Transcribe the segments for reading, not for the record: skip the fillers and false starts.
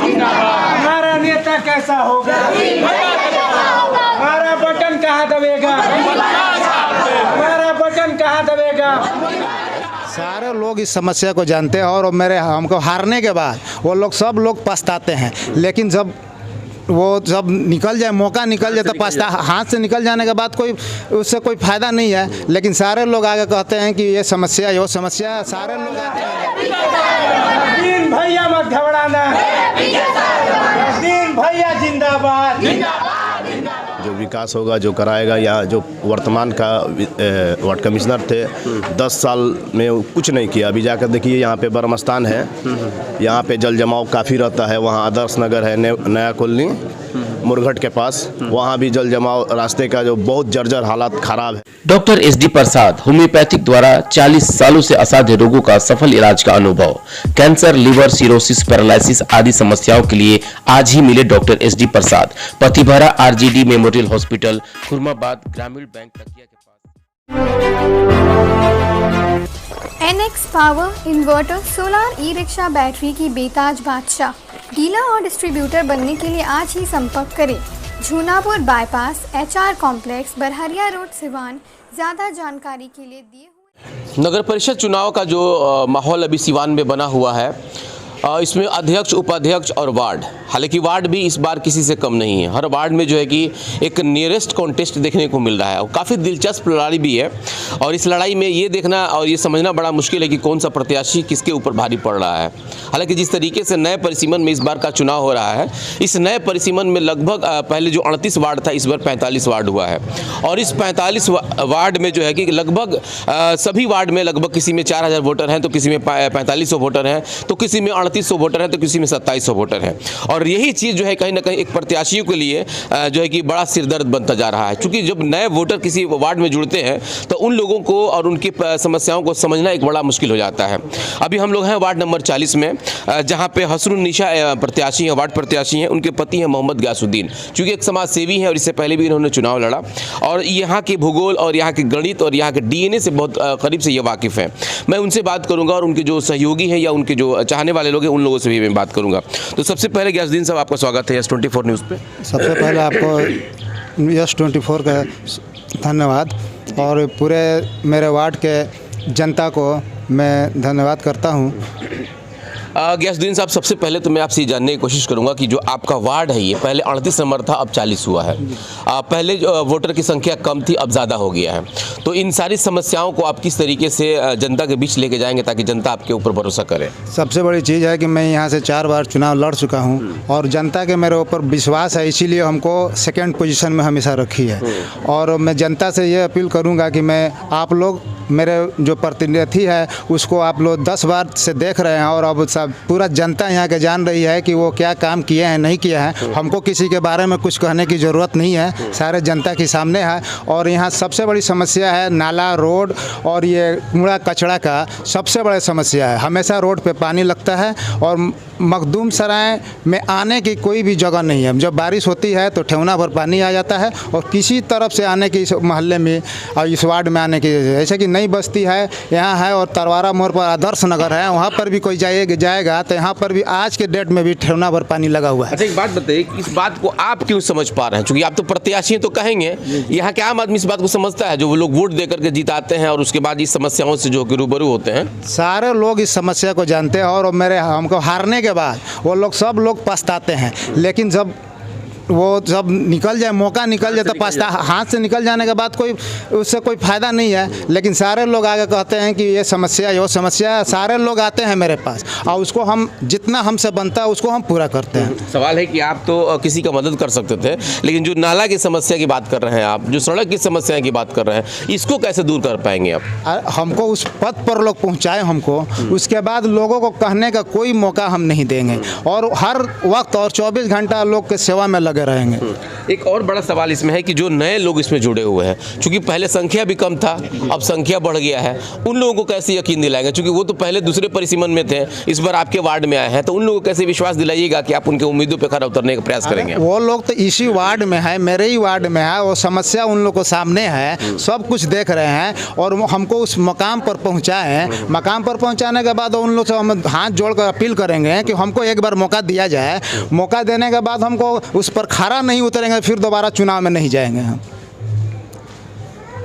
हमारा नेता कैसा होगा, हमारा बटन कहाँ दबेगा, हमारा बटन कहाँ दबेगा। सारे लोग इस समस्या को जानते हैं और हमको हारने के बाद वो लोग सब लोग पछताते हैं, लेकिन जब वो जब निकल जाए, मौका निकल जाए तो पछता, हाथ से निकल जाने के बाद कोई उससे कोई फ़ायदा नहीं है। लेकिन सारे लोग आगे कहते हैं कि ये समस्या वो समस्या, सारे लोग आते हैं। दीन भैया मत घबराना, दीन भैया जिंदाबाद। जो विकास होगा, जो कराएगा, या जो वर्तमान का वार्ड कमिश्नर थे 10 साल में कुछ नहीं किया। अभी जाकर देखिए, यहाँ पे बरमस्तान है, यहाँ पे जल जमाव काफ़ी रहता है। वहाँ आदर्श नगर है, नया कॉलोनी मुरघट के पास, वहाँ भी जल जमाव, रास्ते का जो बहुत जर्जर हालात खराब है। डॉक्टर SD प्रसाद, होम्योपैथिक द्वारा 40 सालों से असाध्य रोगों का सफल इलाज का अनुभव, कैंसर, लिवर, सिरोसिस, पैरालिसिस आदि समस्याओं के लिए आज ही मिले doctor SD Prasad, Patibhara RGD memorial hospital, Khurmabad, ग्रामीण बैंक तकिया के पास। NX power inverter, solar, e rickshaw, battery की बेताज बादशाह। डीलर और डिस्ट्रीब्यूटर बनने के लिए आज ही संपर्क करें। Jhunapur bypass, HR complex, Barharia road, Siwan. ज़्यादा जानकारी के लिए दिए हुए। नगर परिषद चुनाव का जो माहौल अभी सिवान में बना हुआ है, इसमें अध्यक्ष, उपाध्यक्ष और वार्ड, हालांकि वार्ड भी इस बार किसी से कम नहीं है। हर वार्ड में जो है कि एक नियरेस्ट कॉन्टेस्ट देखने को मिल रहा है और काफ़ी दिलचस्प लड़ाई भी है। और इस लड़ाई में ये देखना और ये समझना बड़ा मुश्किल है कि कौन सा प्रत्याशी किसके ऊपर भारी पड़ रहा है। हालांकि जिस तरीके से नए परिसीमन में इस बार का चुनाव हो रहा है, इस नए परिसीमन में लगभग पहले जो 38 वार्ड था, इस बार 45 वार्ड हुआ है। और इस 45 वार्ड में जो है कि लगभग सभी वार्ड में लगभग किसी में 4000 वोटर हैं, तो किसी में 4500 वोटर हैं, तो किसी में 3800 वोटर हैं, तो किसी में 2700 वोटर हैं। और यही चीज़ जो है कहीं ना कहीं एक प्रत्याशियों के लिए जो है कि बड़ा सिरदर्द बनता जा रहा है, क्योंकि जब नए वोटर किसी वार्ड में जुड़ते हैं तो उन लोगों को और उनकी समस्याओं को समझना एक बड़ा मुश्किल हो जाता है। अभी हम लोग हैं वार्ड नंबर 40 में, जहाँ पे हसरुन्निसा प्रत्याशी हैं, वार्ड प्रत्याशी हैं। उनके पति हैं मोहम्मद गयासुद्दीन, चूँकि एक समाज सेवी हैं और इससे पहले भी इन्होंने चुनाव लड़ा और यहाँ के भूगोल और यहाँ के गणित और यहाँ के DNA से बहुत करीब से ये वाकिफ़ हैं। मैं उनसे बात करूँगा और उनके जो सहयोगी हैं या उनके जो चाहने वाले लोग हैं, उन लोगों से भी मैं बात करूँगा। तो सबसे पहले गयासुद्दीन साहब, आपका स्वागत है YES24 न्यूज़ पे। सबसे पहले आपको YES24 का धन्यवाद और पूरे मेरे वार्ड के जनता को मैं धन्यवाद करता हूँ। गयासुद्दीन साहब, सबसे पहले तो मैं आपसे ये जानने की कोशिश करूंगा कि जो आपका वार्ड है, ये पहले 38 नंबर था, अब 40 हुआ है। पहले वोटर की संख्या कम थी, अब ज़्यादा हो गया है। तो इन सारी समस्याओं को आप किस तरीके से जनता के बीच लेके जाएंगे ताकि जनता आपके ऊपर भरोसा करे? सबसे बड़ी चीज़ है कि मैं यहाँ से 4 बार चुनाव लड़ चुका हूँ और जनता के मेरे ऊपर विश्वास है, इसीलिए हमको सेकेंड पोजीशन में हमेशा रखी है। और मैं जनता से ये अपील करूँगा कि मैं आप लोग, मेरे जो प्रतिनिधि है उसको आप लोग 10 बार से देख रहे हैं और अब सब पूरा जनता यहाँ के जान रही है कि वो क्या काम किए हैं, नहीं किए हैं। हमको किसी के बारे में कुछ कहने की ज़रूरत नहीं है, सारे जनता के सामने है। और यहाँ सबसे बड़ी समस्या है नाला, रोड और ये कूड़ा कचरा का सबसे बड़ा समस्या है। हमेशा रोड पे पानी लगता है और मखदूम सराय में आने की कोई भी जगह नहीं है। जब बारिश होती है तो ठेवना भर पानी आ जाता है और किसी तरफ से आने की इस मोहल्ले में और इस वार्ड में आने की, जैसे कि नई बस्ती है यहाँ है और तरवारा मोड़ पर आदर्श नगर है, वहाँ पर भी कोई जाएगा तो यहाँ पर भी आज के डेट में भी ठेवना भर पानी लगा हुआ है। अच्छा, एक बात बताइए, इस बात को आप क्यों समझ पा रहे हैं? क्योंकि आप तो प्रत्याशी हैं, तो कहेंगे यहाँ के आम आदमी इस बात को समझता है, जो वो लोग वोट दे करके जिताते हैं और उसके बाद इस समस्याओं से जो रूबरू होते हैं? सारे लोग इस समस्या को जानते हैं और हमको हारने के बाद वो लोग सब लोग पछताते हैं, लेकिन जब निकल जाए, मौका निकल जाए तो पछता, हाथ से निकल जाने के बाद कोई उससे कोई फ़ायदा नहीं है। लेकिन सारे लोग आगे कहते हैं कि ये समस्या वो समस्या, सारे लोग आते हैं मेरे पास और उसको हम जितना हमसे बनता है उसको हम पूरा करते हैं। सवाल है कि आप तो किसी का मदद कर सकते थे, लेकिन जो नाला की समस्या की बात कर रहे हैं आप, जो सड़क की समस्या की बात कर रहे हैं, इसको कैसे दूर कर पाएंगे आप? हमको उस पद पर लोग पहुँचाए हमको, उसके बाद लोगों को कहने का कोई मौका हम नहीं देंगे और हर वक्त और 24 घंटा लोग के सेवा में लगे रहेंगे। एक और बड़ा सवाल इसमें है कि जो नए लोग इसमें जुड़े हुए हैं, चूंकि पहले संख्या भी कम था, अब संख्या बढ़ गया है, उन लोगों को कैसे यकीन दिलाएंगे? चूंकि वो तो पहले दूसरे परिसीमन में थे, इस बार आपके वार्ड में आए हैं, तो उन लोगों को कैसे विश्वास दिलाइएगा कि आप उनके उम्मीदों पर खरा उतरने का प्रयास करेंगे? वो लोग तो इसी वार्ड में है, मेरे ही वार्ड में है, वो समस्या उन लोग को सामने है, सब कुछ देख रहे हैं और हमको उस मकाम पर पहुंचाए हैं। मकाम पर पहुंचाने के बाद उन लोग से हम हाथ जोड़कर अपील करेंगे कि हमको एक बार मौका दिया जाए। मौका देने के बाद हमको उस पर खरा नहीं उतरेंगे, फिर दोबारा चुनाव में नहीं जाएंगे हम।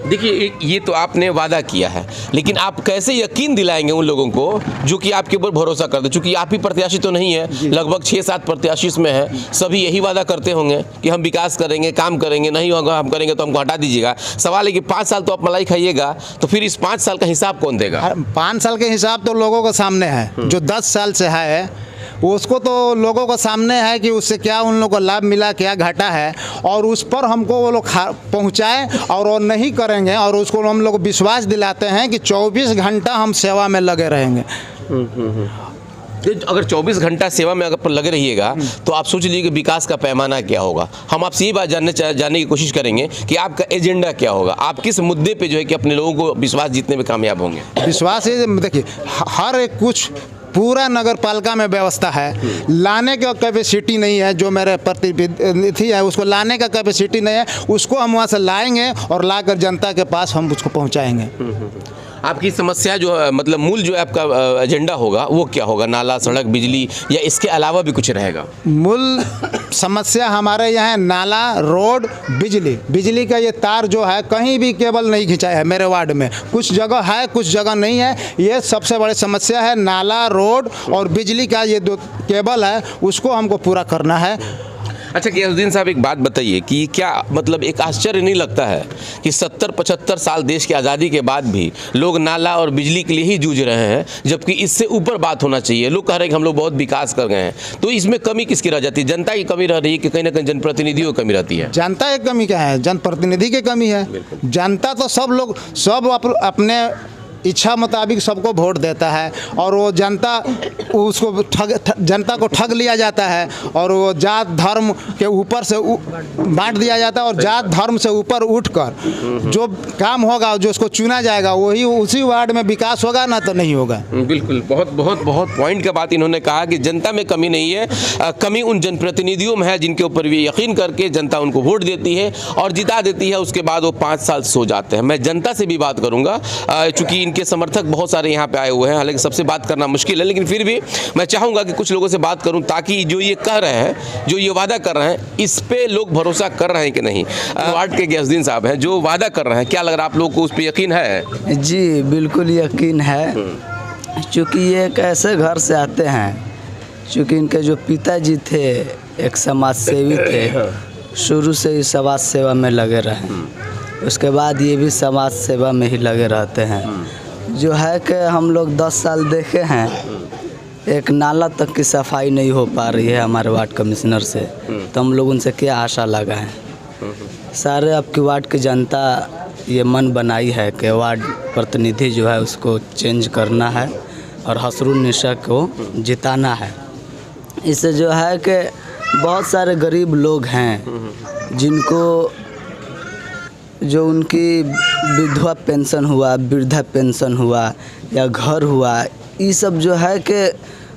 देखिए, ये तो आपने वादा किया है, लेकिन आप कैसे यकीन दिलाएंगे उन लोगों को जो कि आपके ऊपर भरोसा करते? चूंकि आप ही प्रत्याशी तो नहीं है, लगभग 6-7 प्रत्याशी इसमें है, सभी यही वादा करते होंगे कि हम विकास करेंगे, काम करेंगे, नहीं होगा हम करेंगे तो हमको हटा दीजिएगा। सवाल है कि 5 साल तो आप मलाई खाइएगा, तो फिर इस 5 साल का हिसाब कौन देगा? 5 साल के हिसाब तो लोगों के सामने है। जो 10 साल से है उसको तो लोगों को सामने है कि उससे क्या उन लोगों को लाभ मिला, क्या घाटा है, और उस पर हमको वो लोग पहुँचाए और वो नहीं करेंगे। और उसको हम लोग विश्वास दिलाते हैं कि 24 घंटा हम सेवा में लगे रहेंगे। अगर 24 घंटा सेवा में अगर लगे रहिएगा तो आप सोच लीजिए कि विकास का पैमाना क्या होगा। हम आपसे ये बात जानने की कोशिश करेंगे कि आपका एजेंडा क्या होगा, आप किस मुद्दे पे जो है कि अपने लोगों को विश्वास जीतने में कामयाब होंगे? विश्वास है, देखिए हर एक कुछ पूरा नगर पालिका में व्यवस्था है, लाने का कैपेसिटी नहीं है। जो मेरे प्रतिनिधि है उसको लाने का कैपेसिटी नहीं है, उसको हम वहाँ से लाएंगे और लाकर जनता के पास हम उसको पहुँचाएंगे। आपकी समस्या जो मतलब मूल जो आपका एजेंडा होगा वो क्या होगा? नाला, सड़क, बिजली, या इसके अलावा भी कुछ रहेगा? मूल समस्या हमारे यहाँ नाला, रोड, बिजली। बिजली का ये तार जो है कहीं भी केबल नहीं खिंचाया है मेरे वार्ड में, कुछ जगह है कुछ जगह नहीं है। ये सबसे बड़ी समस्या है, नाला, रोड और बिजली का ये 2 केबल है, उसको हमको पूरा करना है। अच्छा गियासुद्दीन साहब, एक बात बताइए कि क्या मतलब एक आश्चर्य नहीं लगता है कि 70-75 साल देश की आज़ादी के बाद भी लोग नाला और बिजली के लिए ही जूझ रहे हैं, जबकि इससे ऊपर बात होना चाहिए। लोग कह रहे हैं कि हम लोग बहुत विकास कर गए हैं, तो इसमें कमी किसकी रह जाती है? जनता की कमी रह रही है कि कहीं ना कहीं जनप्रतिनिधियों की कमी रहती है? जनता की कमी क्या है? जनप्रतिनिधि की कमी है। जनता तो सब लोग अपने इच्छा मुताबिक सबको वोट देता है और वो जनता उसको जनता को ठग लिया जाता है और वो जात धर्म के ऊपर से बांट दिया जाता है और जात धर्म से ऊपर उठकर जो काम होगा, जो उसको चुना जाएगा, वही उसी वार्ड में विकास होगा, ना तो नहीं होगा। बिल्कुल, बहुत बहुत बहुत पॉइंट का बात इन्होंने कहा कि जनता में कमी नहीं है, कमी उन जनप्रतिनिधियों में है जिनके ऊपर भी यकीन करके जनता उनको वोट देती है और जिता देती है। उसके बाद वो 5 साल सो जाते हैं। मैं जनता से भी बात करूँगा, चूँकि इनके समर्थक बहुत सारे यहाँ पे आए हुए हैं, हालांकि सबसे बात करना मुश्किल है, लेकिन फिर भी मैं चाहूँगा कि कुछ लोगों से बात करूँ ताकि जो ये कह रहे हैं, जो ये वादा कर रहे हैं, इस पे लोग भरोसा कर रहे हैं कि नहीं। वार्ड के गियासुद्दीन साहब हैं जो वादा कर रहे हैं, क्या लग रहा है आप लोग को उस पर यकीन है? जी बिल्कुल यकीन है, चूँकि ये एक ऐसे घर से आते हैं, चूँकि इनके जो पिताजी थे एक समाज सेवी थे, शुरू से ही समाज सेवा में लगे रहे, उसके बाद ये भी समाज सेवा में ही लगे रहते हैं। जो है कि हम लोग 10 साल देखे हैं, एक नाला तक की सफाई नहीं हो पा रही है हमारे वार्ड कमिश्नर से, तो हम लोग उनसे क्या आशा लगाएं? सारे आपकी वार्ड की जनता ये मन बनाई है कि वार्ड प्रतिनिधि जो है उसको चेंज करना है और हसरुन निशा को जिताना है। इससे जो है कि बहुत सारे गरीब लोग हैं जिनको जो उनकी विधवा पेंशन हुआ, वृद्धा पेंशन हुआ या घर हुआ, ये सब जो है कि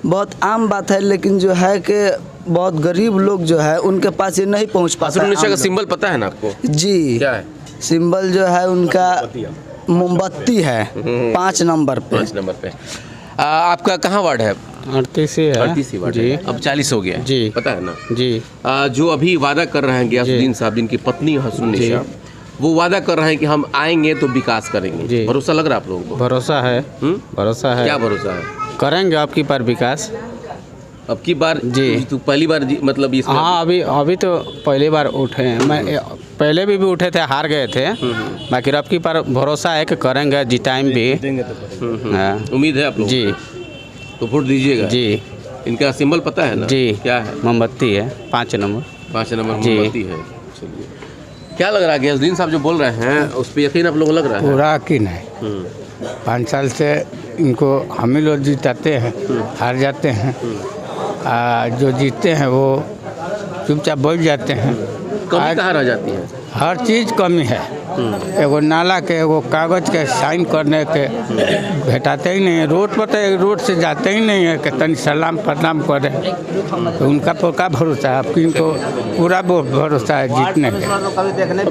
बहुत आम बात है, लेकिन जो है कि बहुत गरीब लोग जो है उनके पास ये नहीं पहुंच पाता। हसरुन निशा का सिंबल पता है ना आपको? जी, क्या है सिंबल? जो है उनका मोमबत्ती है 5 नंबर पे। 5 नंबर पे। आपका कहाँ वार्ड है? 38 है। 38 वार्ड जी। अब 40 हो गया है। जी। पता है ना? जी। जो अभी वादा कर रहे हैं गियासुद्दीन साहब, जिनकी पत्नी हसरुन निशा, वो वादा कर रहे हैं कि हम आएंगे तो विकास करेंगे। जी। भरोसा लग रहा है आप लोगों को? भरोसा है। भरोसा है। क्या भरोसा है? करेंगे आपकी बार विकास। अब की बार जी। तो पहली बार मतलब इसमें हाँ, अभी तो पहली बार उठे हैं। मैं पहले भी उठे थे, हार गए थे, बाकी अब की बार भरोसा है कि करेंगे, जिताएं भी। हाँ। उम्मीद है आप लोग? जी। तो वोट दीजिएगा? जी। इनका सिंबल पता है ना? जी। क्या है? मोमबत्ती है 5 नंबर। 5 नंबर जी। मोमबत्ती है। चलिए, क्या लग रहा है गियासुद्दीन साहब जो बोल रहे हैं उस पर यकीन आप लोगों को लग रहा है? पूरा यकीन है। 5 साल से इनको हम ही लोग जिताते हैं, हार जाते हैं। जो जीतते हैं वो चुपचाप बैठ जाते हैं। कमी कहाँ रह जाती है? हर चीज़ कमी है। एगो नाला के एगो कागज के साइन करने के भेटाते ही नहीं है। रोड पर तो रोड से जाते ही नहीं है कि तनी सलाम प्रणाम करें, तो उनका पर का भरोसा है? आपकी इनको पूरा भरोसा है जीतने के।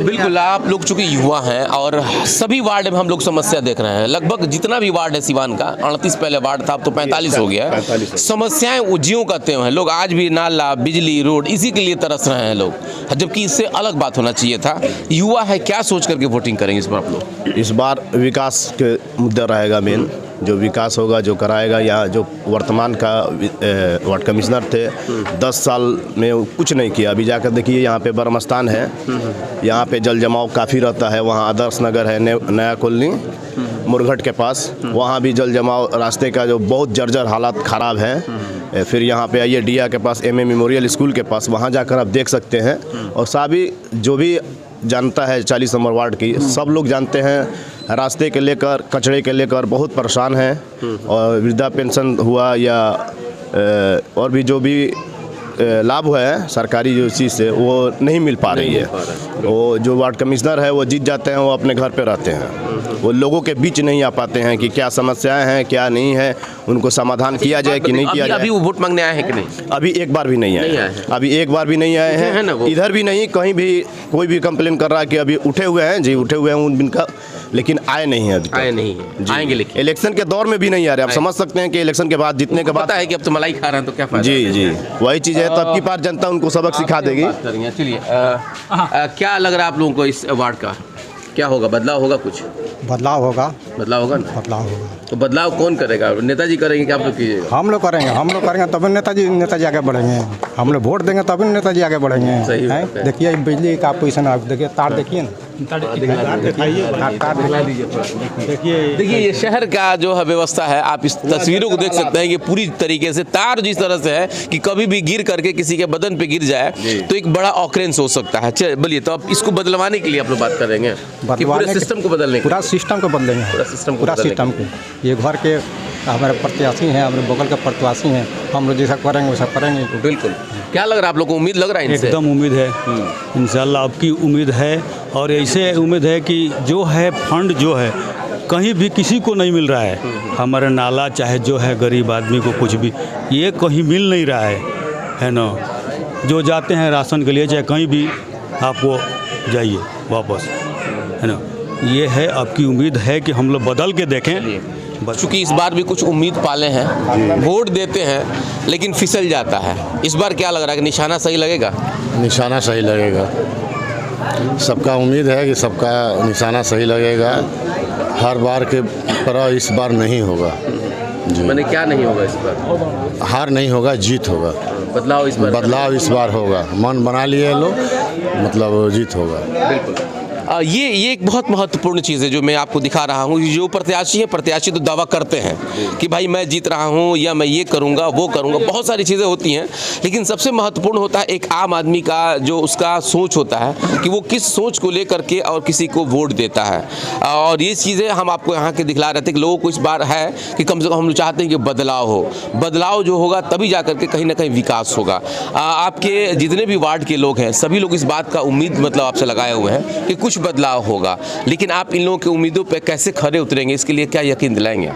बिल्कुल, आप लोग चूंकि युवा हैं और सभी वार्ड में हम लोग समस्या देख रहे हैं। लगभग जितना भी वार्ड है सिवान का, 38 पहले वार्ड था, अब तो 45 हो गया है। समस्याएं उज्जियों का त्यों हैं। लोग आज भी नाला, बिजली, रोड इसी के लिए तरस रहे हैं लोग, जबकि इससे अलग बात होना चाहिए था। युवा है, क्या सोच करके वोटिंग करेंगे इस बार आप लोग? इस बार विकास के मुद्दा रहेगा मेन। जो विकास होगा, जो कराएगा, यहाँ जो वर्तमान का वार्ड कमिश्नर थे 10 साल में कुछ नहीं किया। अभी जाकर देखिए, यहाँ पे बरमस्तान है, यहाँ पे जल जमाव काफ़ी रहता है। वहाँ आदर्श नगर है, नया कॉलोनी मुरघट के पास, वहाँ भी जल जमाव, रास्ते का जो बहुत जर्जर हालात ख़राब है। फिर यहाँ पे आइए डिया के पास, एमए मेमोरियल स्कूल के पास, वहाँ जाकर आप देख सकते हैं। और सभी जो भी जानता है 40 नंबर वार्ड की, सब लोग जानते हैं रास्ते के लेकर, कचरे के लेकर बहुत परेशान हैं। और वृद्धा पेंशन हुआ या और भी जो भी लाभ है सरकारी जो चीज़ से, वो नहीं मिल पा रही है। वो जो वार्ड कमिश्नर है वो जीत जाते हैं, वो अपने घर पे रहते हैं, वो लोगों के बीच नहीं आ पाते हैं कि क्या समस्याएं हैं, क्या नहीं है, उनको समाधान किया जाए कि नहीं किया जाए। अभी वो वोट मांगने आए हैं कि नहीं? अभी एक बार भी नहीं आए हैं। अभी एक बार भी नहीं आए हैं, इधर भी नहीं, कहीं भी कोई भी कंप्लेन कर रहा है कि अभी उठे हुए हैं जी, उठे हुए हैं उनका, लेकिन आए नहीं है अभी तक। आए नहीं है, आएंगे लेकिन इलेक्शन के दौर में भी नहीं आ रहे। आप समझ सकते हैं कि इलेक्शन के बाद जीतने के बाद पता है कि अब तो मलाई खा रहे हैं, तो क्या फायदा? जी, वही चीज़ है। तो अब की बार जनता उनको सबक सिखा देगी। चलिए, क्या लग रहा है आप लोगों को इस वार्ड का? क्या होगा, बदलाव होगा? कुछ बदलाव होगा। बदलाव होगा ना? बदलाव होगा। तो बदलाव कौन करेगा? नेताजी करेंगे कि आप लोग कीजिएगा? हम लोग करेंगे तभी नेताजी आगे बढ़ेंगे। हम लोग वोट देंगे तभी नेताजी आगे बढ़ेंगे। सही बात है। देखिए बिजली का पोजीशन आप देखिए, तार देखिए ना, देखिए ये शहर का जो है व्यवस्था है, आप इस तस्वीरों को देख सकते हैं कि पूरी तरीके से तार जिस तरह से है कि कभी भी गिर करके किसी के बदन पे गिर जाए तो एक बड़ा ऑकरेंस हो सकता है। चलिए बोलिए, तो अब इसको बदलवाने के लिए आप लोग बात कर रहे हैं कि पूरे सिस्टम को बदलने, पूरा सिस्टम को बदलेंगे, पूरा सिस्टम को। ये घर के हमारे प्रत्याशी हैं, हमारे बगल के प्रत्याशी हैं, हम लोग जैसा करेंगे वैसा करेंगे। बिल्कुल। क्या लग रहा है आप लोग को? उम्मीद लग रहा है इनसे? एकदम उम्मीद है, इंशाल्लाह आपकी उम्मीद है। और ऐसे उम्मीद है कि जो है फंड जो है कहीं भी किसी को नहीं मिल रहा है। हमारे नाला चाहे जो है गरीब आदमी को कुछ भी ये कहीं मिल नहीं रहा है ना। जो जाते हैं राशन के लिए चाहे कहीं भी आप वो जाइए वापस, है ना। ये है, आपकी उम्मीद है कि हम लोग बदल के देखें। चूँकि इस बार भी कुछ उम्मीद पाले हैं, वोट देते हैं लेकिन फिसल जाता है। इस बार क्या लग रहा है कि निशाना सही लगेगा? निशाना सही लगेगा। सबका उम्मीद है कि सबका निशाना सही लगेगा। हर बार के तरह इस बार नहीं होगा जी। मैंने क्या नहीं होगा इस बार? हार नहीं होगा, जीत होगा। बदलाव इस बार होगा। मन बना लिए लोग, मतलब जीत होगा। बिल्कुल। ये एक बहुत महत्वपूर्ण चीज़ है जो मैं आपको दिखा रहा हूँ। जो प्रत्याशी है, प्रत्याशी तो दावा करते हैं कि भाई मैं जीत रहा हूँ या मैं ये करूँगा वो करूँगा, बहुत सारी चीज़ें होती हैं। लेकिन सबसे महत्वपूर्ण होता है एक आम आदमी का जो उसका सोच होता है कि वो किस सोच को लेकर के और किसी को वोट देता है। और ये चीज़ें हम आपको यहाँ के दिखला रहे थे कि लोगों को इस बार है कि कम से कम हम लोग चाहते हैं कि बदलाव हो। बदलाव जो होगा तभी जा करके कहीं ना कहीं विकास होगा। आपके जितने भी वार्ड के लोग हैं सभी लोग इस बात का उम्मीद मतलब आपसे लगाए हुए हैं कि कुछ बदलाव होगा। लेकिन आप इन लोगों की उम्मीदों पे कैसे खरे उतरेंगे, इसके लिए क्या यकीन दिलाएंगे?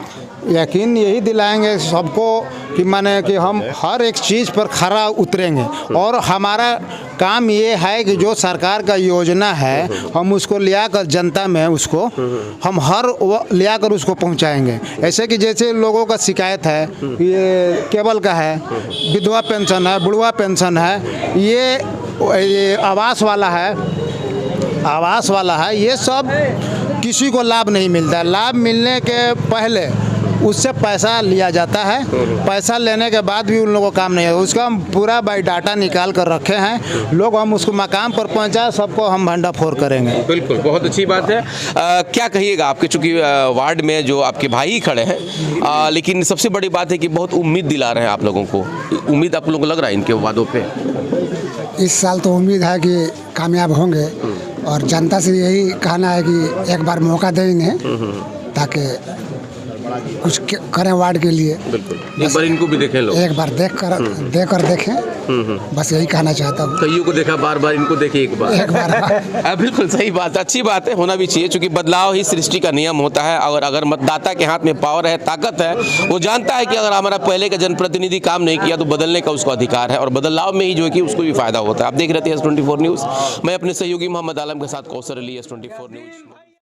यकीन यही दिलाएंगे सबको कि माने कि हम हर एक चीज़ पर खरा उतरेंगे। और हमारा काम ये है कि जो सरकार का योजना है हम उसको लिया कर जनता में उसको हम लिया कर उसको पहुंचाएंगे। ऐसे कि जैसे लोगों का शिकायत है, ये केबल का है, विधवा पेंशन है, बुढ़वा पेंशन है, ये आवास वाला है, ये सब किसी को लाभ नहीं मिलता है। लाभ मिलने के पहले उससे पैसा लिया जाता है, पैसा लेने के बाद भी उन लोगों को काम नहीं है। उसका हम पूरा बायोडाटा निकाल कर रखे हैं। लोग हम उसको मकाम पर पहुंचाए, सबको हम भंडाफोड़ करेंगे। बिल्कुल, बहुत अच्छी बात है। क्या कहिएगा आपके, चूँकि वार्ड में जो आपके भाई खड़े हैं, लेकिन सबसे बड़ी बात है कि बहुत उम्मीद दिला रहे हैं आप लोगों को। उम्मीद आप लोगों को लग रहा है इनके वादों पर? इस साल तो उम्मीद है कि कामयाब होंगे और जनता से यही कहना है कि एक बार मौका दें इन्हें ताकि कुछ करें वार्ड के लिए। बिल्कुल, एक बार इनको भी देखें लोग, एक बार देखें, बस यही कहना चाहता हूँ। कईयों को देखा बार बार, इनको देखे एक बार। बिल्कुल सही बात, अच्छी बात है, होना भी चाहिए, क्योंकि बदलाव ही सृष्टि का नियम होता है। और अगर मतदाता के हाथ में पावर है, ताकत है, वो जानता है कि अगर हमारा पहले का जनप्रतिनिधि काम नहीं किया तो बदलने का उसको अधिकार है, और बदलाव में ही जो है कि उसको भी फायदा होता है। आप देख रहे थे S24 न्यूज़, मैं अपने सहयोगी मोहम्मद आलम के साथ कौसर अली, S24 न्यूज़।